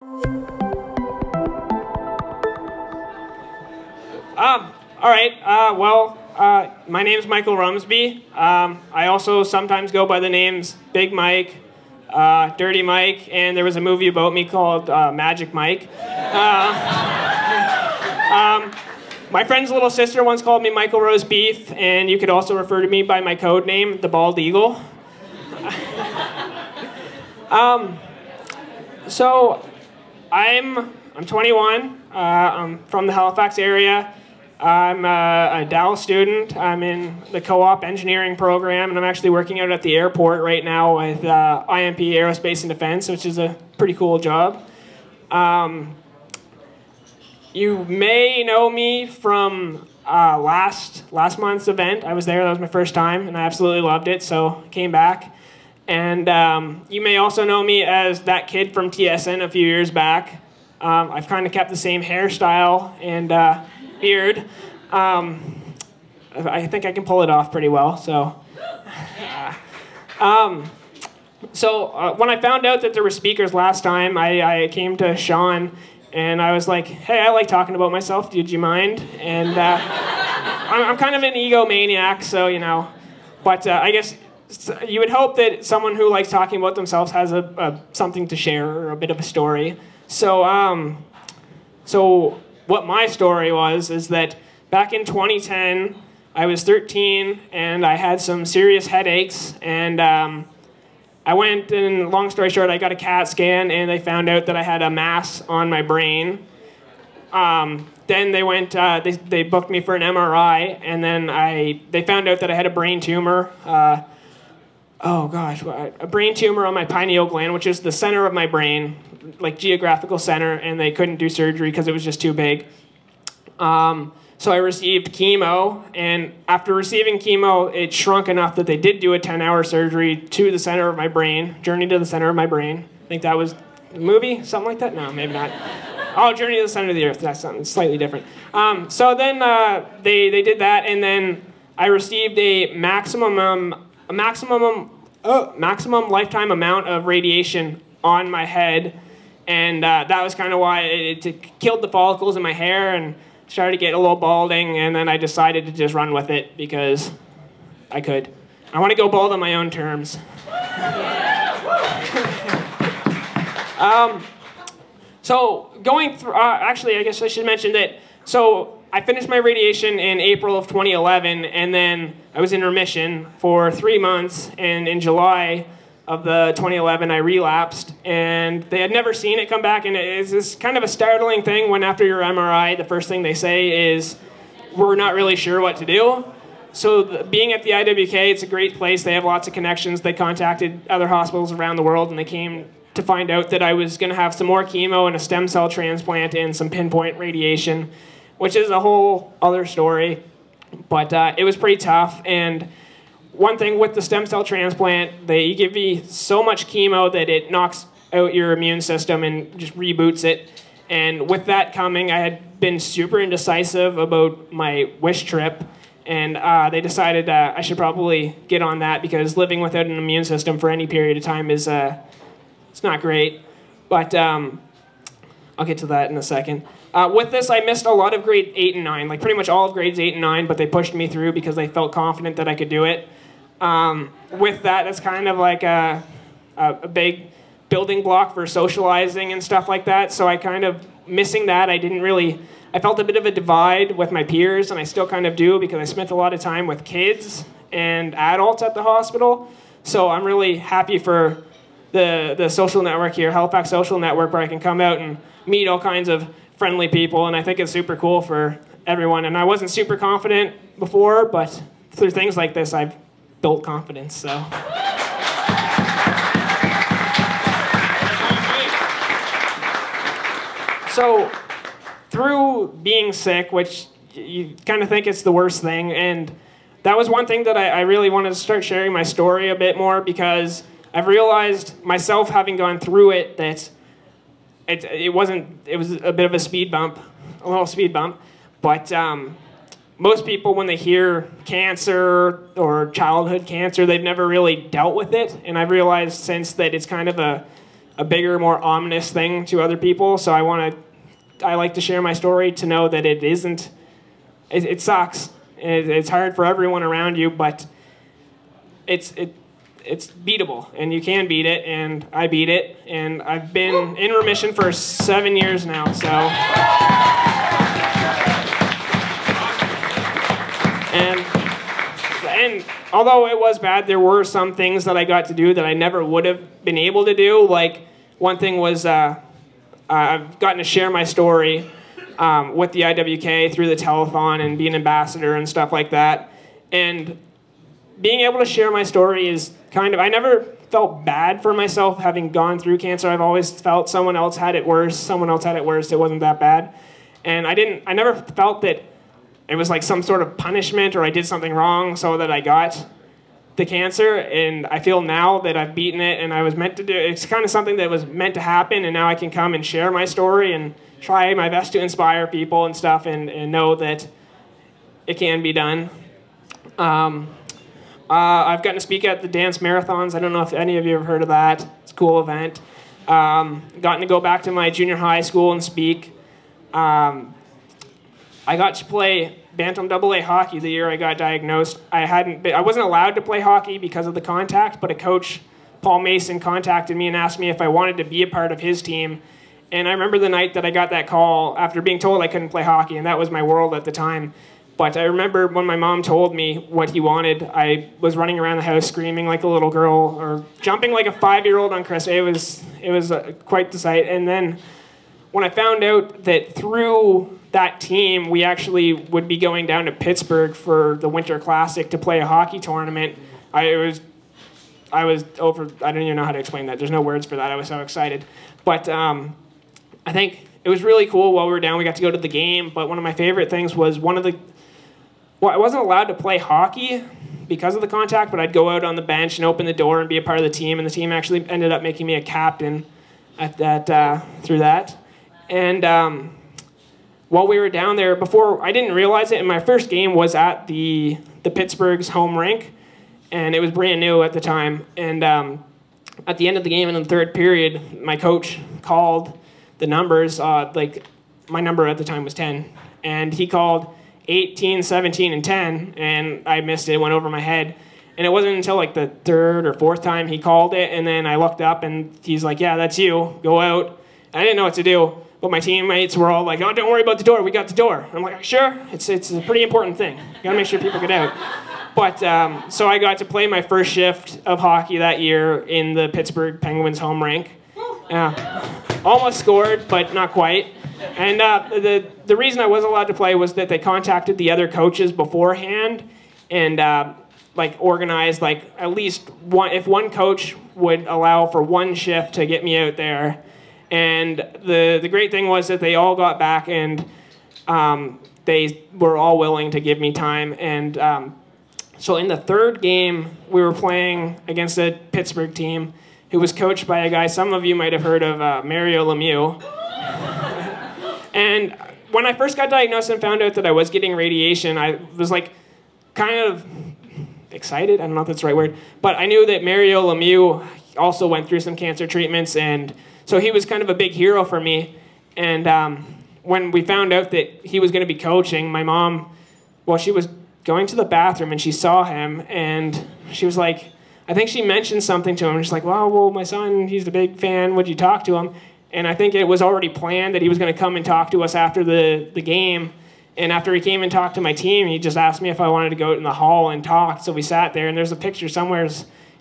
All right. My name's Michael Rumsby. I also sometimes go by the names Big Mike, Dirty Mike, and there was a movie about me called Magic Mike. My friend's little sister once called me Michael Roast Beef, and you could also refer to me by my code name, the Bald Eagle. So I'm 21. I'm from the Halifax area. I'm a Dallas student. I'm in the co-op engineering program, and I'm actually working out at the airport right now with IMP Aerospace and Defense, which is a pretty cool job. You may know me from last month's event. I was there. That was my first time, and I absolutely loved it, so I came back. And you may also know me as that kid from TSN a few years back. I've kind of kept the same hairstyle and beard. I think I can pull it off pretty well. So when I found out that there were speakers last time, I came to Sean and I was like, hey, I like talking about myself. Did you mind? And I'm kind of an egomaniac, so, you know. But I guess you would hope that someone who likes talking about themselves has something to share or a bit of a story. So what my story is that back in 2010, I was 13 and I had some serious headaches, and I went, and long story short, I got a CAT scan and they found out that I had a mass on my brain. Then they went, they booked me for an MRI, and then they found out that I had a brain tumor. A brain tumor on my pineal gland, which is the center of my brain, like geographical center, and they couldn't do surgery because it was just too big. So I received chemo, and after receiving chemo, it shrunk enough that they did do a 10-hour surgery to the center of my brain, Journey to the Center of My Brain. I think that was a movie, something like that? No, maybe not. Oh, Journey to the Center of the Earth, that's something slightly different. So then they did that, and then I received a maximum lifetime amount of radiation on my head, and that was kind of why it killed the follicles in my hair and started to get a little balding, and then I decided to just run with it because I could. I want to go bald on my own terms. So going through, actually I guess I should mention that, so I finished my radiation in April of 2011, and then I was in remission for 3 months, and in July of 2011 I relapsed, and they had never seen it come back, and it's this kind of a startling thing when after your MRI the first thing they say is, we're not really sure what to do. So being at the IWK, it's a great place. They have lots of connections. They contacted other hospitals around the world, and they came to find out that I was going to have some more chemo and a stem cell transplant and some pinpoint radiation, which is a whole other story. But it was pretty tough, and one thing with the stem cell transplant, they give you so much chemo that it knocks out your immune system and just reboots it. And with that coming, I had been super indecisive about my wish trip, and they decided I should probably get on that because living without an immune system for any period of time is it's not great. But I'll get to that in a second. With this, I missed a lot of grade 8 and 9, like pretty much all of grades 8 and 9, but they pushed me through because they felt confident that I could do it. With that, it's kind of like a big building block for socializing and stuff like that. So I kind of, missing that, I felt a bit of a divide with my peers, and I still kind of do because I spent a lot of time with kids and adults at the hospital. So I'm really happy for the social network here, Halifax Social Network, where I can come out and meet all kinds of friendly people, and I think it's super cool for everyone. And I wasn't super confident before, but through things like this, I've built confidence, so. So, through being sick, which you kind of think it's the worst thing, and that was one thing that I really wanted to start sharing my story a bit more, because I've realized myself, having gone through it, that it was a bit of a speed bump, a little speed bump, but most people, when they hear cancer or childhood cancer, they've never really dealt with it, and I've realized since that it's kind of a a bigger, more ominous thing to other people. So I like to share my story to know that it isn't. It sucks. It's hard for everyone around you, but it's beatable, and you can beat it, and I beat it, and I've been in remission for 7 years now. So, and although it was bad, there were some things that I got to do that I never would have been able to do. Like, one thing was I've gotten to share my story with the IWK through the telethon and be an ambassador and stuff like that. And being able to share my story is I never felt bad for myself having gone through cancer. I've always felt someone else had it worse, it wasn't that bad. And I never felt that it was like some sort of punishment or I did something wrong so that I got the cancer. And I feel now that I've beaten it and I was meant to do it. It's kind of something that was meant to happen, and now I can come and share my story and try my best to inspire people and stuff, and know that it can be done. I've gotten to speak at the dance marathons. I don't know if any of you have heard of that. It's a cool event. Gotten to go back to my junior high school and speak. I got to play Bantam AA hockey the year I got diagnosed. I wasn't allowed to play hockey because of the contact, but a coach, Paul Mason, contacted me and asked me if I wanted to be a part of his team. And I remember the night that I got that call after being told I couldn't play hockey, and that was my world at the time. But I remember when my mom told me what he wanted, I was running around the house screaming like a little girl, or jumping like a 5-year-old on Christmas. It was quite the sight. And then when I found out that through that team, we actually would be going down to Pittsburgh for the Winter Classic to play a hockey tournament, I was over. I don't even know how to explain that. There's no words for that. I was so excited. But I think it was really cool. While we were down, we got to go to the game. But one of my favorite things was I wasn't allowed to play hockey because of the contact, but I'd go out on the bench and open the door and be a part of the team. And the team actually ended up making me a captain through that. And while we were down there, I didn't realize it, and my first game was at the Pittsburgh's home rink, and it was brand new at the time. And at the end of the game in the third period, my coach called the numbers. My number at the time was 10, and he called 18, 17, and 10, and I missed it. It went over my head. And it wasn't until like the third or fourth time he called it, and then I looked up, and he's like, "Yeah, that's you. Go out." And I didn't know what to do. But my teammates were all like, "Oh, don't worry about the door. We got the door." I'm like, "Sure." It's a pretty important thing. You gotta make sure people get out. But so I got to play my first shift of hockey that year in the Pittsburgh Penguins home rink. Almost scored, but not quite. And the reason I wasn't allowed to play was that they contacted the other coaches beforehand and organized at least one coach would allow for one shift to get me out there. And the great thing was that they all got back, and they were all willing to give me time. And so in the third game, we were playing against a Pittsburgh team who was coached by a guy some of you might have heard of, Mario Lemieux. And when I first got diagnosed and found out that I was getting radiation, I was kind of excited. I don't know if that's the right word. But I knew that Mario Lemieux also went through some cancer treatments, and so he was kind of a big hero for me. And when we found out that he was going to be coaching, my mom, she was going to the bathroom and she saw him, and she was like, I think she mentioned something to him. And she's like, well, my son, he's a big fan. Would you talk to him? And I think it was already planned that he was going to come and talk to us after the game. And after he came and talked to my team, he just asked me if I wanted to go out in the hall and talk. So we sat there, and there's a picture somewhere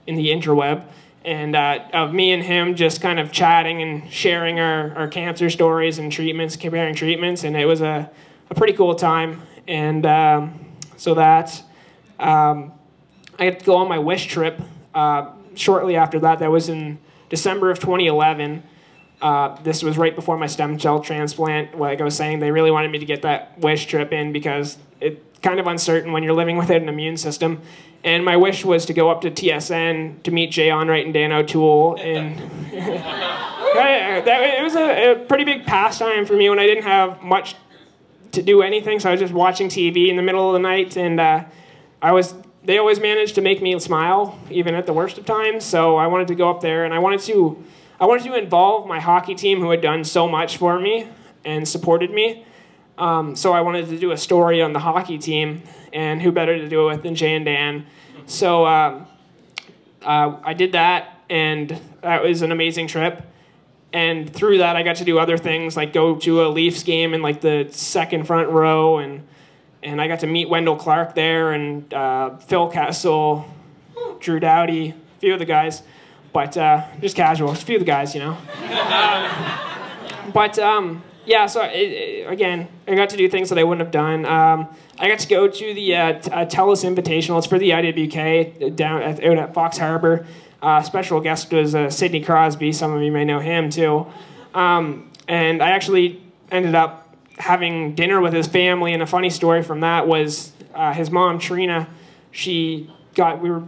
in the interweb, and of me and him just kind of chatting and sharing our cancer stories and treatments, comparing treatments, and it was a pretty cool time. And so that I had to go on my wish trip shortly after that. That was in December of 2011. This was right before my stem cell transplant. Like I was saying, they really wanted me to get that wish trip in because it's kind of uncertain when you're living without an immune system. And my wish was to go up to TSN to meet Jay Onrait and Dan O'Toole. And it was a pretty big pastime for me when I didn't have much to do anything. So I was just watching TV in the middle of the night, and they always managed to make me smile, even at the worst of times. So I wanted to go up there, and I I wanted to involve my hockey team who had done so much for me and supported me. So I wanted to do a story on the hockey team, and who better to do it with than Jay and Dan. So I did that, and that was an amazing trip. And through that, I got to do other things, like go to a Leafs game in like the second front row, and I got to meet Wendell Clark there, and Phil Kessel, Drew Doughty, a few of the guys, but just casual, a few of the guys, you know. Yeah, so again, I got to do things that I wouldn't have done. I got to go to the TELUS Invitational. It's for the IWK out at Fox Harbor. Special guest was Sidney Crosby. Some of you may know him too. And I actually ended up having dinner with his family, and a funny story from that was his mom, Trina, we were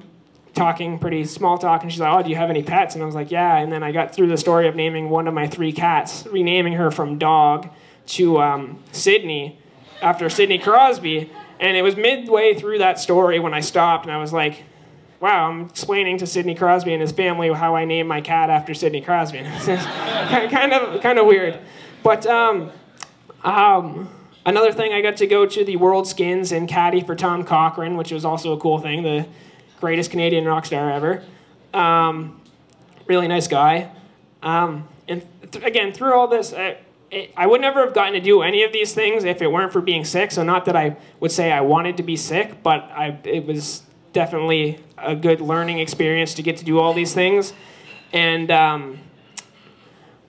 talking, pretty small talk, and she's like, oh, do you have any pets? And I was like, yeah. And then I got through the story of naming one of my 3 cats, renaming her from Dog to Sydney, after Sidney Crosby. And it was midway through that story when I stopped, and I was like, wow, I'm explaining to Sidney Crosby and his family how I named my cat after Sidney Crosby. kind of weird. But another thing, I got to go to the World Skins and caddy for Tom Cochrane, which was also a cool thing, the greatest Canadian rock star ever. Really nice guy. Again, through all this, I would never have gotten to do any of these things if it weren't for being sick. So not that I would say I wanted to be sick, but it was definitely a good learning experience to get to do all these things. And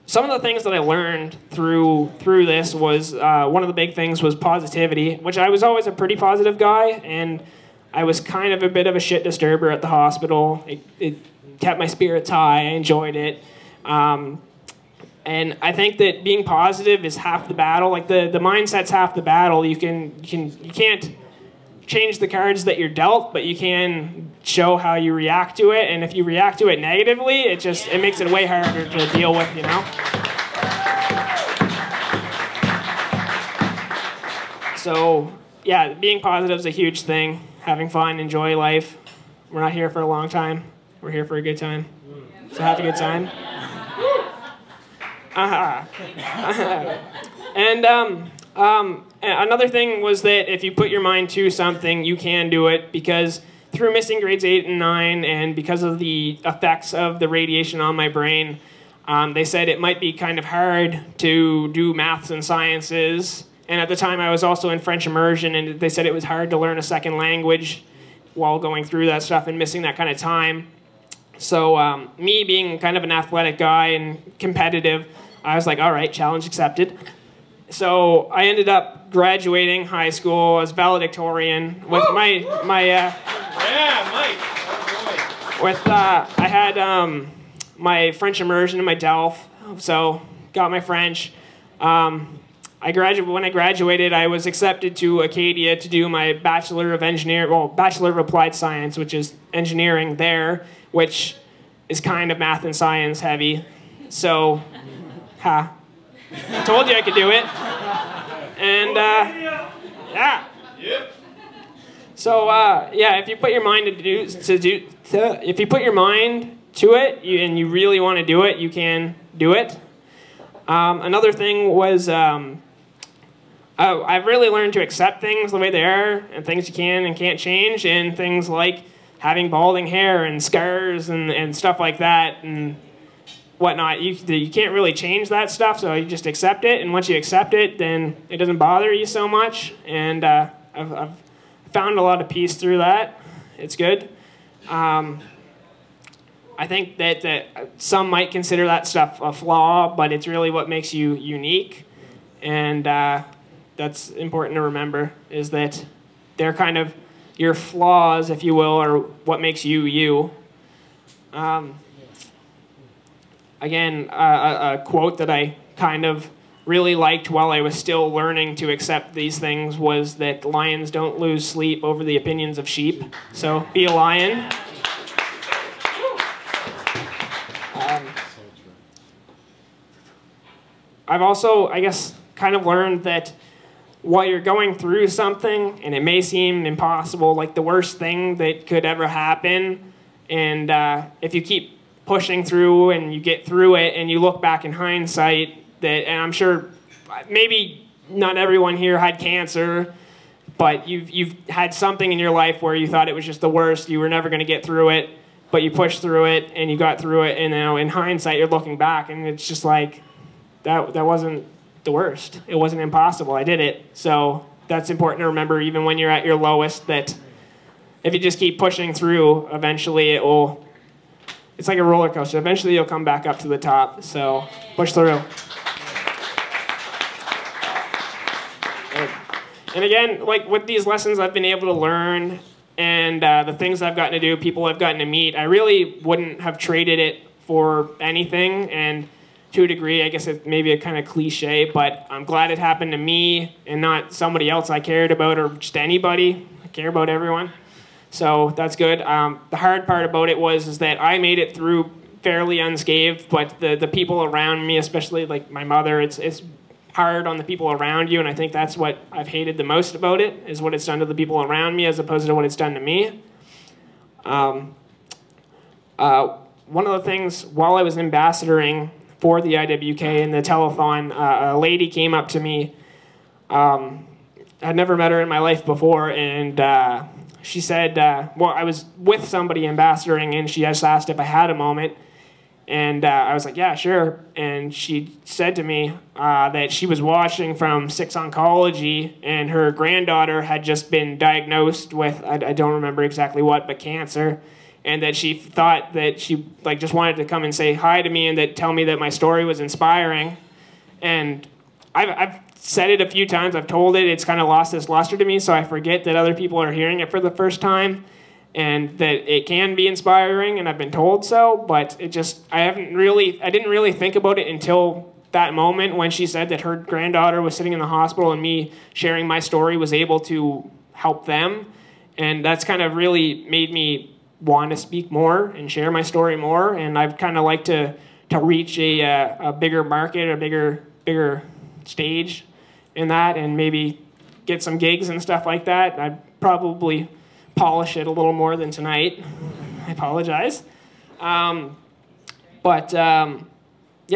some of the things that I learned through this was, one of the big things was positivity, which I was always a pretty positive guy, and I was kind of a bit of a shit disturber at the hospital. It kept my spirits high. I enjoyed it. And I think that being positive is half the battle. Like the mindset's half the battle. You can't change the cards that you're dealt, but you can show how you react to it. And if you react to it negatively, it makes it way harder to deal with, you know? So yeah, being positive is a huge thing. Having fun, enjoy life. We're not here for a long time. We're here for a good time. So have a good time. And another thing was that if you put your mind to something, you can do it, because through missing grades 8 and 9 and because of the effects of the radiation on my brain, they said it might be kind of hard to do maths and sciences. And at the time, I was also in French immersion, and they said it was hard to learn a second language while going through that stuff and missing that kind of time. So me being kind of an athletic guy and competitive, I was like, all right, challenge accepted. So I ended up graduating high school as valedictorian with I had my French immersion and my DELF, so got my French. When I graduated, I was accepted to Acadia to do my Bachelor of Applied Science, which is engineering there, which is kind of math and science heavy. So, I told you I could do it. And, yeah. Yep. So, yeah, if you put your mind if you put your mind to it, and you really want to do it, you can do it. Another thing was, I've really learned to accept things the way they are, and things you can and can't change, and things like having balding hair and scars and stuff like that and whatnot. You can't really change that stuff, so you just accept it, and once you accept it, then it doesn't bother you so much, and I've found a lot of peace through that. It's good. I think that some might consider that stuff a flaw, but it's really what makes you unique, and that's important to remember, is that they're kind of your flaws, if you will, are what makes you you. Again, a quote that I kind of really liked while I was still learning to accept these things was that lions don't lose sleep over the opinions of sheep. So be a lion. I've also, I guess, kind of learned that while you're going through something, and it may seem impossible, like the worst thing that could ever happen, and if you keep pushing through and you get through it and you look back in hindsight and I'm sure maybe not everyone here had cancer, but you've had something in your life where you thought it was just the worst, you were never going to get through it, but you pushed through it and you got through it, and now in hindsight you're looking back and it's just like, that wasn't the worst. It wasn't impossible. I did it. So that's important to remember even when you're at your lowest, that if you just keep pushing through, eventually it's like a roller coaster. Eventually you'll come back up to the top. So push through. And again, like with these lessons I've been able to learn and the things I've gotten to do, people I've gotten to meet, I really wouldn't have traded it for anything. And to a degree, I guess it's maybe a kind of cliche, but I'm glad it happened to me and not somebody else I cared about or just anybody. I care about everyone. So that's good. The hard part about it is that I made it through fairly unscathed, but the people around me, especially like my mother, it's hard on the people around you, and I think that's what I've hated the most about it, is what it's done to the people around me as opposed to what it's done to me. One of the things, while I was ambassadoring for the IWK and the telethon, a lady came up to me. I'd never met her in my life before, and she said, well, I was with somebody ambassadoring, and she just asked if I had a moment. And I was like, yeah, sure. And she said to me that she was watching from 6 Oncology, and her granddaughter had just been diagnosed with, I don't remember exactly what, but cancer. And that she thought that she just wanted to come and say hi to me and that tell me that my story was inspiring. And I've said it a few times, I've told it, it's kind of lost its luster to me, so I forget that other people are hearing it for the first time and that it can be inspiring, and I've been told so, but I didn't really think about it until that moment when she said that her granddaughter was sitting in the hospital and me sharing my story was able to help them. And that's kind of really made me want to speak more and share my story more, and I've kind of like to reach a bigger market, a bigger stage in that, and maybe get some gigs and stuff like that. I'd probably polish it a little more than tonight. I apologize. Yeah,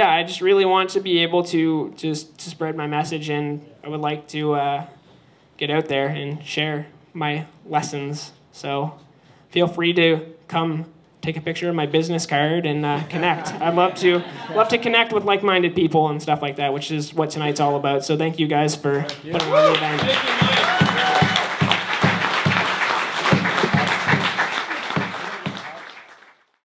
I just really want to be able to spread my message, and I would like to get out there and share my lessons. So feel free to come take a picture of my business card and connect. I'd love to connect with like-minded people and stuff like that, which is what tonight's all about. So thank you guys for putting on the event.